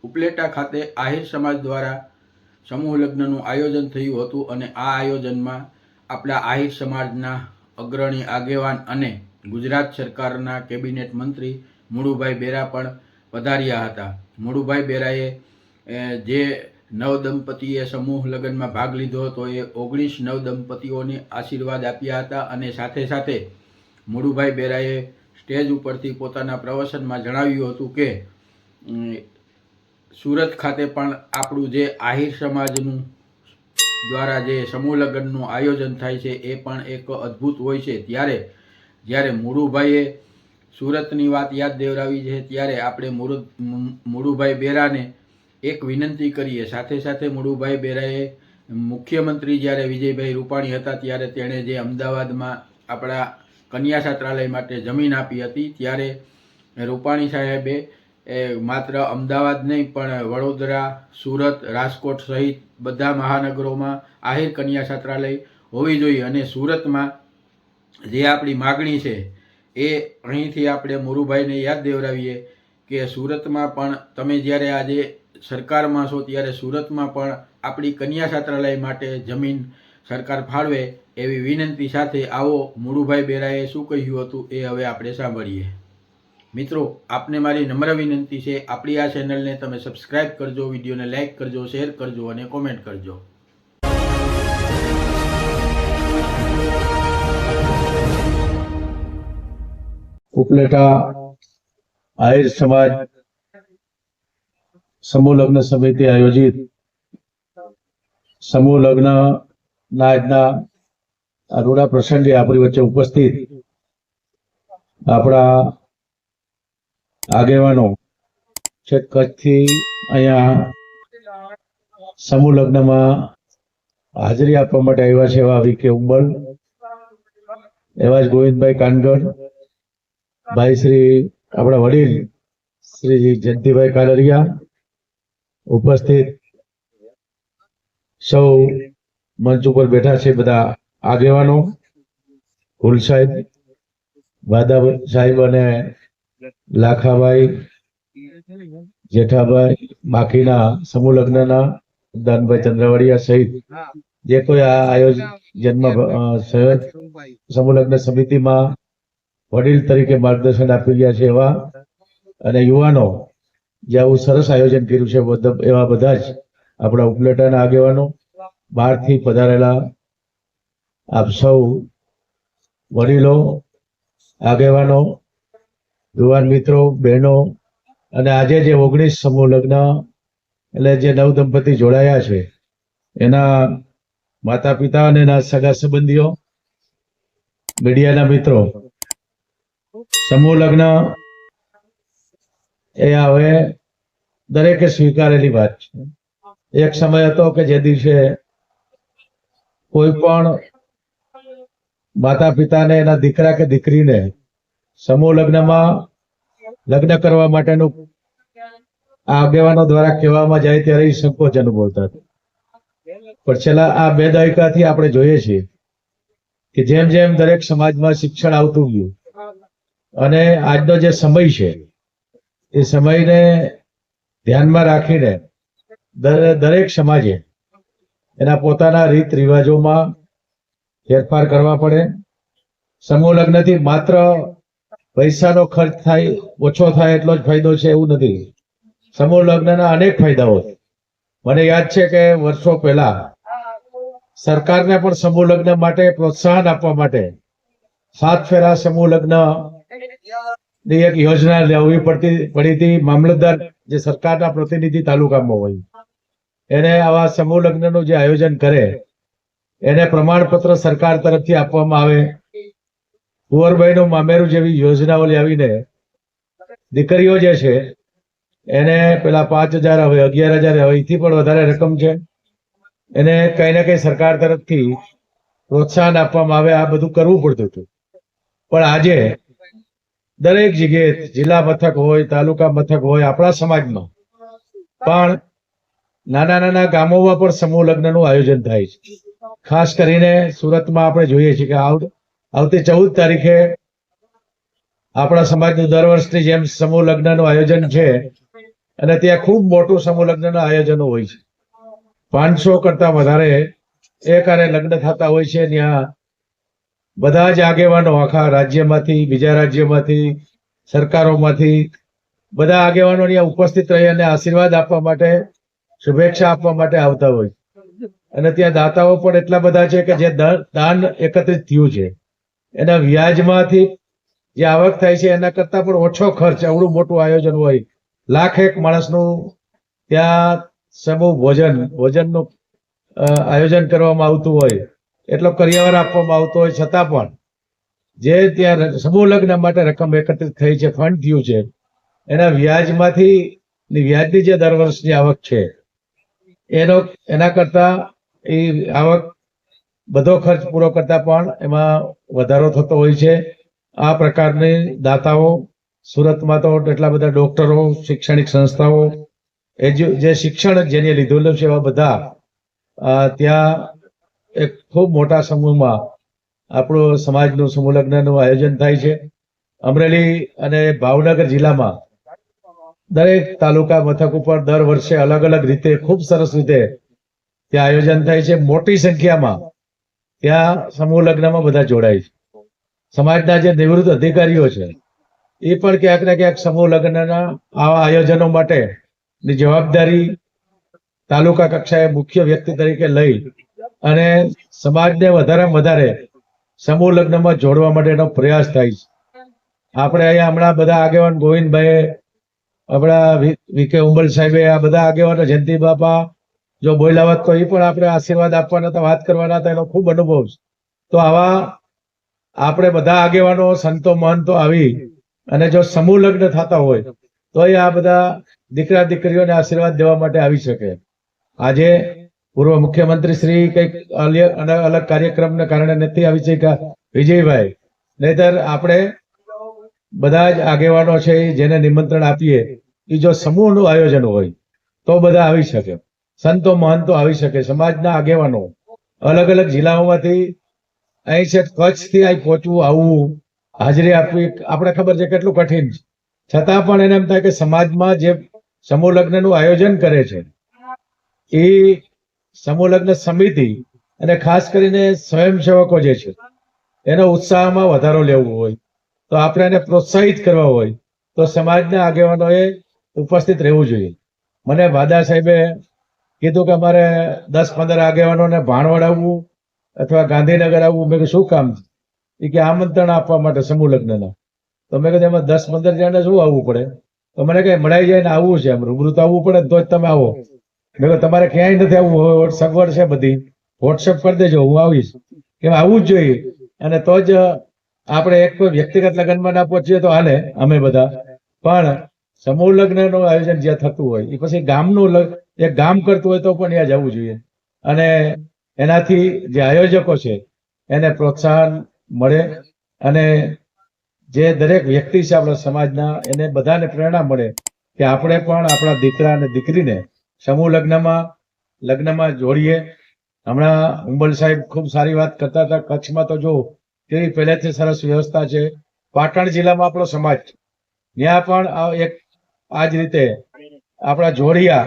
ઉપલેટા ખાતે આહિર સમાજ દ્વારા સમૂહ લગ્નનું આયોજન થયું હતું અને આ આયોજનમાં આપણા આહિર સમાજના અગ્રણી આગેવાન અને ગુજરાત સરકારના કેબિનેટ મંત્રી મુળુભાઈ બેરા પણ પધાર્યા હતા. મુળુભાઈ બેરાએ જે નવદંપતીએ સમૂહ લગ્નમાં ભાગ લીધો હતો એ 19 નવદંપતીઓને આશીર્વાદ આપ્યા હતા અને સાથે સાથે મુળુભાઈ બેરાએ સ્ટેજ ઉપરથી પોતાના પ્રવચનમાં જણાવ્યું હતું કે સુરત ખાતે પણ આપણું જે આહિર સમાજનું દ્વારા જે સમૂહ લગ્નનું આયોજન થાય છે એ પણ એક અદ્ભુત હોય છે. જ્યારે મુળુભાઈએ સુરતની વાત યાદ દેવરાવી છે ત્યારે આપણે મુળુભાઈ બેરાને એક વિનંતી કરીએ. સાથે સાથે મુળુભાઈ બેરાએ મુખ્યમંત્રી જ્યારે વિજયભાઈ રૂપાણી હતા ત્યારે તેણે જે અમદાવાદમાં આપણા કન્યા છાત્રાલય માટે જમીન આપી હતી ત્યારે રૂપાણી સાહેબે માત્ર અમદાવાદ નહીં પણ વડોદરા, સુરત, રાજકોટ સહિત બધા મહાનગરોમાં આહિર કન્યા છાત્રાલય હોવી જોઈએ અને સુરતમાં જે આપણી માગણી છે એ અહીંથી આપણે મુળુભાઈને યાદ દેવરાવીએ કે સુરતમાં પણ તમે જ્યારે આજે સરકારમાં છો ત્યારે સુરતમાં પણ આપણી કન્યા છાત્રાલય માટે જમીન સરકાર ફાળવે એવી વિનંતી સાથે આવો મુળુભાઈ બેરાએ શું કહ્યું હતું એ હવે આપણે સાંભળીએ. મિત્રો, આપને મારી નમ્ર વિનંતી છે, આપણી આ ચેનલને તમે સબસ્ક્રાઇબ કરજો, વિડીયોને લાઇક કરજો, શેર કરજો અને કોમેન્ટ કરજો. ઉપલેટા આહિર સમાજ સમૂહ લગ્ન સમિતિ આયોજિત સમૂહ લગ્ન આજના આ રૂડા પ્રસંગે આપણી વચ્ચે ઉપસ્થિત આપણા આગેવાનો છેક કચ્છથી અહીંયા સમૂહ લગ્નમાં હાજરી આપવા માટે આવ્યા છે એવા વિકે ઉંબલ, એવા જ ગોવિંદભાઈ કાનગડ, ભાઈ શ્રી આપણા વડીલ શ્રી જયંતિભાઈ કાલરિયા, ઉપસ્થિત સૌ મંચ ઉપર બેઠા છે બધા આગેવાનો, કુલ સાહેબ, વાદા સાહેબ અને લાખાભાઈ, જેઠાભાઈ, બાકીના સમૂહ લગ્નના દાનભાઈ ચંદ્રવાડિયા સહિત જે કોઈ આ આયોજનમાં સમૂહ લગ્ન સમિતિમાં વડીલ તરીકે માર્ગદર્શન આપી ગયા છે એવા અને યુવાનો જે આવું સરસ આયોજન કર્યું છે એવા બધા જ આપણા ઉપલેટાના આગેવાનો, બહારથી પધારેલા આપ સૌ વડીલો, આગેવાનો, યુવાન મિત્રો, બહેનો અને આજે જે 19 સમૂહ લગ્ન એટલે જે નવદંપતિ જોડાયા છે એના માતા પિતા અને એના સગા સંબંધીઓ, મીડિયાના મિત્રો, સમૂહ લગ્ન એ હવે દરેકે સ્વીકારેલી વાત છે. એક સમય હતો કે જે દિવસે કોઈ પણ માતા પિતાને એના દીકરા કે દીકરીને સમૂહ લગ્નમાં લગ્ન કરવા માટેનું આગેવાનો દ્વારા કહેવામાં જાય ત્યારે સંકોચ અનુભવતા હતા. પણ છેલ્લા આ 2 દાયકાથી આપણે જોઈએ છીએ કે જેમ જેમ દરેક સમાજમાં શિક્ષણ આવતું ગયું અને આજનો જે સમય છે એ સમયને ધ્યાનમાં રાખીને દરેક સમાજે એના પોતાના રીત રિવાજોમાં ફેરફાર કરવા પડે. સમૂહ લગ્નથી માત્ર પૈસાનો ખર્ચ થાય, ઓછો થાય એટલો જ ફાયદો છે એવું નથી. સમૂહ લગ્નના અનેક ફાયદાઓ છે. મને યાદ છે કે વર્ષો પહેલા સરકારને પણ સમૂહ લગ્ન માટે પ્રોત્સાહન આપવા માટે 7 ફેરા સમૂહ લગ્ન ની એક યોજના લેવી પડી હતી. મામલતદાર જે સરકારના પ્રતિનિધિ તાલુકામાં હોય એને આવા સમૂહ લગ્નનું જે આયોજન કરે એને પ્રમાણપત્ર સરકાર તરફથી આપવામાં આવે. કુંવરબાઈનું મામેરું જેવી યોજનાઓ લાવીને દીકરીઓ જે છે એને પેલા 5,000 હવે 11,000 હવે એથી પણ વધારે રકમ છે એને કઈ ને કઈ સરકાર તરફથી પ્રોત્સાહન આપવામાં આવે. આ બધું કરવું પડતું હતું. પણ આજે દરેક જગ્યાએ જિલ્લા મથક હોય, તાલુકા મથક હોય, આપણા સમાજમાં પણ નાના નાના ગામોમાં પણ સમૂહ લગ્નનું આયોજન થાય છે. ખાસ કરીને સુરતમાં આપણે જોઈએ છીએ કે આવતી 14 તારીખે આપણા સમાજનું દર વર્ષની જેમ સમૂહ લગ્નનું આયોજન છે અને ત્યાં ખૂબ મોટું સમૂહ લગ્નના આયોજનો હોય છે. 500 કરતા વધારે એકારે લગ્ન થતા હોય છે. ત્યાં બધા જ આગેવાનો આખા રાજ્યમાંથી, બીજા રાજ્યોમાંથી, સરકારોમાંથી બધા આગેવાનો ત્યાં ઉપસ્થિત રહી અને આશીર્વાદ આપવા માટે, શુભેચ્છા આપવા માટે આવતા હોય. અને ત્યાં દાતાઓ પણ એટલા બધા છે કે જે દાન એકત્રિત થયું છે એના વ્યાજમાંથી જે આવક થાય છે એના કરતા પણ ઓછો ખર્ચ, આવડું મોટું આયોજન હોય. 1,00,000 માણસનું ત્યાં સમૂહ ભોજનનું આયોજન કરવામાં આવતું હોય, એટલો કરિયાવર આપવામાં આવતો હોય છતાં પણ જે ત્યાં સમૂહ લગ્ન માટે રકમ એકત્રિત થઈ છે, ફંડ થયું છે, એના વ્યાજમાંથી વ્યાજની જે દર વર્ષની આવક છે એના કરતા એ આવક બધો ખર્ચ પૂરો કરતા પણ એમાં વધારો થતો હોય છે. આ પ્રકારની દાતાઓ સુરતમાં તો એટલા બધા ડોક્ટરો, શૈક્ષણિક સંસ્થાઓ, જે શિક્ષણ જેને લીધેલું છે એવા બધા ત્યાં એક ખૂબ મોટા સમૂહમાં આપણું સમાજનું સમૂહ લગ્નનું આયોજન થાય છે. અમરેલી અને ભાવનગર જિલ્લામાં દરેક તાલુકા મથક ઉપર દર વર્ષે અલગ અલગ રીતે ખૂબ સરસ રીતે ત્યાં આયોજન થાય છે. મોટી સંખ્યામાં ત્યાં સમૂહ લગ્નમાં બધા જોડાય છે. સમાજના જે નિવૃત્ત અધિકારીઓ છે એ પણ ક્યાંક ને ક્યાંક સમૂહ લગ્નના આવા આયોજનો માટેની જવાબદારી તાલુકા કક્ષાએ મુખ્ય વ્યક્તિ તરીકે લઈ અને સમાજને વધારેમાં વધારે સમૂહ લગ્નમાં જોડવા માટેનો પ્રયાસ થાય છે. આપણે અહીંયા હમણાં બધા આગેવાન ગોવિંદભાઈ, આપણા વીકે ઉંબલ સાહેબે, આ બધા આગેવાનો, જયંતિ બાપા જો બોલ્યા હોત તો એ પણ આપણે આશીર્વાદ આપવાના હતા, વાત કરવાના હતા, એનો ખૂબ અનુભવ છે. તો આવા આપણે બધા આગેવાનો, સંતો, મહંતો આવી અને જો સમૂહ લગ્ન થતા હોય તો આ બધા દીકરા દીકરીઓને આશીર્વાદ દેવા માટે આવી શકે. આજે પૂર્વ મુખ્યમંત્રી શ્રી કંઈક અલગ કાર્યક્રમને કારણે નથી આવી શક્યા, વિજયભાઈ, નહીતર આપણે બધા જ આગેવાનો છે જેને નિમંત્રણ આપીએ એ જો સમૂહનું આયોજન હોય તો બધા આવી શકે, સંતો મહંતો આવી શકે, સમાજના આગેવાનો અલગ અલગ જિલ્લાઓમાંથી અહીં છે કચ્છથી અહીં પહોંચવું, આવવું, હાજરી આપવી, આપણે ખબર છે કેટલું કઠિન છે. છતાં પણ એને એમ થાય કે સમાજમાં જે સમૂહ લગ્નનું આયોજન કરે છે એ સમૂહ લગ્ન સમિતિ અને ખાસ કરીને સ્વયંસેવકો જે છે એનો ઉત્સાહમાં વધારો લેવો હોય તો આપણે એને પ્રોત્સાહિત કરવા હોય તો સમાજના આગેવાનોએ ઉપસ્થિત રહેવું જોઈએ. મને વાદા સાહેબે કીધું કે અમારે 10-15 આગેવાનોને ભાણવડ આવવું અથવા ગાંધીનગર આવવું. મેં કીધું શું કામ છે? એ કે આમંત્રણ આપવા માટે સમૂહ લગ્નના. તો મેં કીધું એમાં 10-15 જણાને શું આવવું પડે? તો મને કઈ મળાઈ જાય ને આવવું છે, એમ રૂબરૂ તો આવવું પડે તો જ તમે આવો. મેં કહ્યું તમારે ક્યાંય નથી આવવું, સગવડ છે બધી, વોટ્સઅપ કરી દેજો, હું આવીશ. કે આવવું જ જોઈએ. અને તો જ આપણે એક કોઈ વ્યક્તિગત લગ્નમાં ના પહોંચીએ તો હાલે, અમે બધા પણ સમૂહ લગ્નનું આયોજન જ્યાં થતું હોય એ પછી ગામનું એક ગામ કરતું હોય તો પણ ત્યાં જવું જોઈએ. અને એનાથી જે આયોજકો છે એને પ્રોત્સાહન મળે અને જે દરેક વ્યક્તિ છે આપણા સમાજના એને બધાને પ્રેરણા મળે કે આપણે પણ આપણા દીકરા અને દીકરીને સમૂહ લગ્નમાં જોડીએ. હમણાં ઉંબલ સાહેબ ખૂબ સારી વાત કરતા હતા. કચ્છમાં તો જો કેવી પહેલેથી સરસ વ્યવસ્થા છે. પાટણ જિલ્લામાં આપણો સમાજ, ત્યાં પણ એક આ જ રીતે આપણા જોડિયા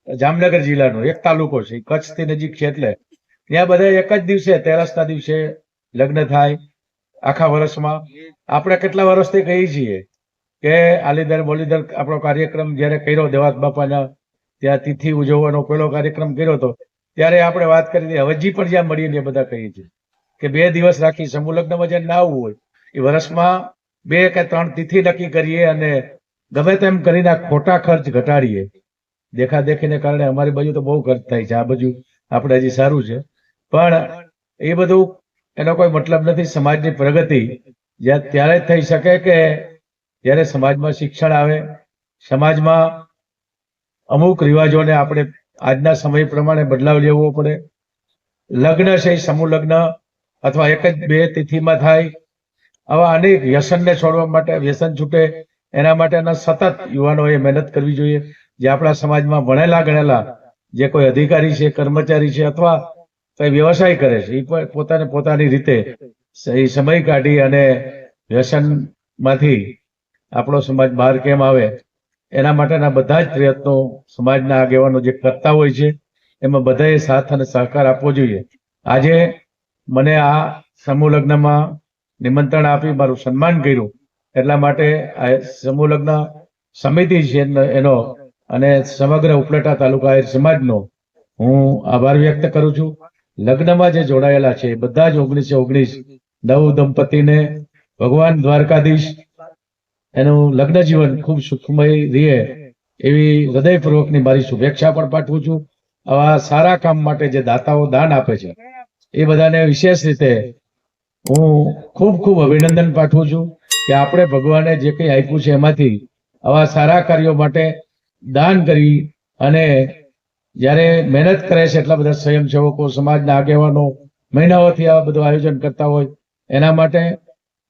જામનગર જિલ્લાનો એક તાલુકો છે, કચ્છથી નજીક છે, એટલે ત્યાં બધા એક જ દિવસે, તેરસના દિવસે લગ્ન થાય. આખા વર્ષમાં આપણે કેટલા વર્ષથી કહીએ છીએ કે આલીદર બોલીદર આપણો કાર્યક્રમ જ્યારે કર્યો, દેવાત બાપાના ત્યાં તિથિ ઉજવવાનો પહેલો કાર્યક્રમ કર્યો હતો ત્યારે આપણે વાત કરી હતી. હજી પણ જ્યાં મળીને એ બધા કહીએ છીએ કે 2 દિવસ રાખી સમૂહ લગ્નમાં જેને ના આવવું હોય એ વર્ષમાં 2 કે 3 તિથિ નક્કી કરીએ અને ગમે તેમ કરીને ખોટા ખર્ચ ઘટાડીએ. દેખાદેખીને કારણે અમારી બાજુ તો બહુ ખર્ચ થાય છે, આ બાજુ આપણે હજી સારું છે, પણ એ બધું એનો કોઈ મતલબ નથી. સમાજની પ્રગતિ ત્યારે જ થઈ શકે કે જ્યારે સમાજમાં શિક્ષણ આવે, સમાજમાં અમુક રિવાજોને આપણે આજના સમય પ્રમાણે બદલાવ લેવો પડે. લગ્ન છે સમૂહ લગ્ન અથવા એક જ 2 તિથિમાં થાય. આવા અનેક વ્યસનને છોડવા માટે, વ્યસન છૂટે એના માટેના સતત યુવાનોએ મહેનત કરવી જોઈએ. જે આપણા સમાજમાં ભણેલા ગણેલા જે કોઈ અધિકારી છે, કર્મચારી છે અથવા કઈ વ્યવસાય કરે છે એ પણ પોતાની રીતે એ સમય કાઢી અને વ્યસનમાંથી આપણો સમાજ બહાર કેમ આવે એના માટેના બધા જ પ્રયત્નો સમાજના આગેવાનો જે કરતા હોય છે એમાં બધાએ સાથ અને સહકાર આપવો જોઈએ. આજે મને આ સમૂહ લગ્નમાં નિમંત્રણ આપી મારું સન્માન કર્યું એટલા માટે આ સમૂહ લગ્ન સમિતિ છે એનો અને સમગ્ર ઉપલેટા તાલુકા આહિર સમાજનો હું આભાર વ્યક્ત કરું છું. લગ્નમાં જે જોડાયેલા છે બધા જ 1919 નવ દંપતીને ભગવાન દ્વારકાધીશ એનું લગ્ન જીવન ખૂબ સુખમય રહે એવી હૃદયપૂર્વકની મારી શુભેચ્છા પણ પાઠવું છું. આવા સારા કામ માટે જે દાતાઓ દાન આપે છે એ બધાને વિશેષ રીતે હું ખૂબ ખૂબ અભિનંદન પાઠવું છું કે આપણે ભગવાને જે કંઈ આપ્યું છે એમાંથી આવા સારા કાર્યો માટે દાન કરી અને જ્યારે મહેનત કરે છે એટલા બધા સ્વયંસેવકો સમાજના આગેવાનો મહિનાઓથી આ બધું આયોજન કરતા હોય એના માટે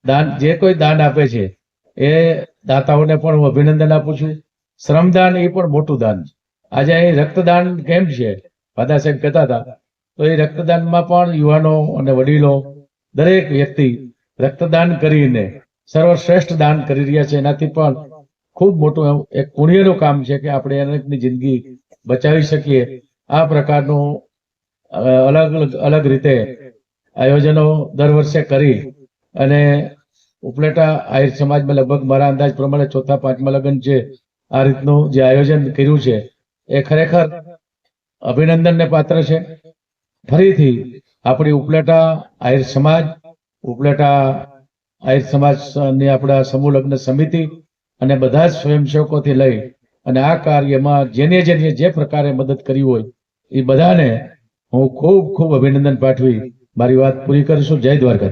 દાન જે કોઈ દાન આપે છે એ દાતાઓને પણ હું અભિનંદન આપું છું. શ્રમદાન એ પણ મોટું દાન છે. આજે અહીં રક્તદાન કેમ્પ છે દાદા સાહેબ કહેતા હતા તો એ રક્તદાનમાં પણ યુવાનો અને વડીલો દરેક વ્યક્તિ રક્તદાન કરીને સર્વશ્રેષ્ઠ દાન કરી રહ્યા છે. એનાથી પણ ખૂબ મોટું એક પુણ્યનું કામ છે કે આપણે અનેકની જિંદગી બચાવી શકીએ. આ પ્રકારનું અલગ અલગ રીતે આયોજનો દર વર્ષે કરી અને ઉપલેટા આહિર સમાજમાં લગભગ મારા અંદાજ પ્રમાણે ચોથા પાંચમા લગ્ન છે આ રીતનું જે આયોજન કર્યું છે એ ખરેખર અભિનંદનને પાત્ર છે. ફરીથી આપણી ઉપલેટા આહિર સમાજ ઉપલેટા આહિર સમાજની આપણા સમૂહ લગ્ન સમિતિ અને બધા જ સ્વયંસેવકોથી લઈ અને આ કાર્યમાં જેને જે પ્રકારે મદદ કરી હોય એ બધાને હું ખૂબ ખૂબ અભિનંદન પાઠવી મારી વાત પૂરી કરીશું. જય દ્વારકા.